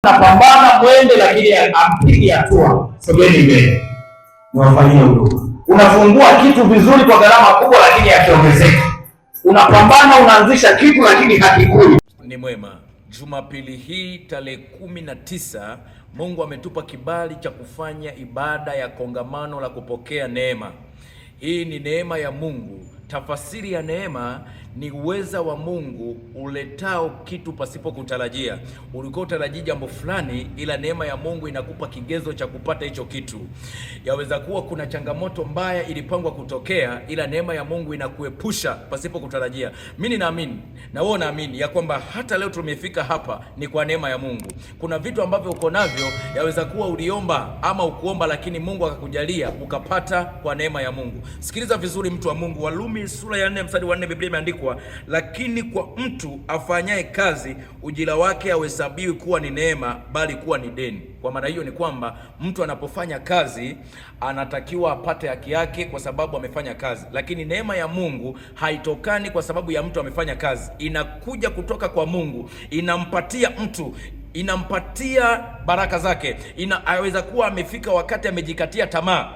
Napambana mwende, lakini ampigi hatua. Sogeni mbele, niwafanyie huduma. Unafungua kitu vizuri kwa gharama kubwa, lakini hakiongezeki. Unapambana, unaanzisha kitu lakini hakikui. Ni mwema. Jumapili hii tarehe 19 Mungu ametupa kibali cha kufanya ibada ya kongamano la kupokea neema. Hii ni neema ya Mungu. Tafasiri ya neema ni uweza wa Mungu uletao kitu pasipo kutarajia. Ulikuwa utarajia jambo fulani, ila neema ya Mungu inakupa kigezo cha kupata hicho kitu. Yaweza kuwa kuna changamoto mbaya ilipangwa kutokea, ila neema ya Mungu inakuepusha pasipo kutarajia. Mimi naamini na wewe unaamini ya kwamba hata leo tumefika hapa ni kwa neema ya Mungu. Kuna vitu ambavyo uko navyo, yaweza kuwa uliomba ama ukuomba, lakini Mungu akakujalia ukapata kwa neema ya Mungu. Sikiliza vizuri, mtu wa Mungu. Warumi sura ya 4 mstari wa 4, Biblia imeandikwa, lakini kwa mtu afanyaye kazi ujira wake hauhesabiwi kuwa ni neema, bali kuwa ni deni. Kwa maana hiyo ni kwamba mtu anapofanya kazi anatakiwa apate haki yake kwa sababu amefanya kazi, lakini neema ya Mungu haitokani kwa sababu ya mtu amefanya kazi. Inakuja kutoka kwa Mungu, inampatia mtu, inampatia baraka zake. Inaweza kuwa amefika wakati amejikatia tamaa,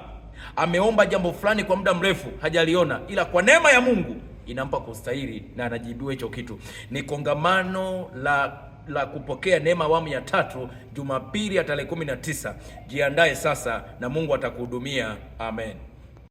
ameomba jambo fulani kwa muda mrefu hajaliona, ila kwa neema ya Mungu inampa kustahili na anajibiwa hicho kitu. Ni kongamano la kupokea neema awamu ya 3, Jumapili ya tarehe 19. Jiandae sasa na Mungu atakuhudumia. Amen.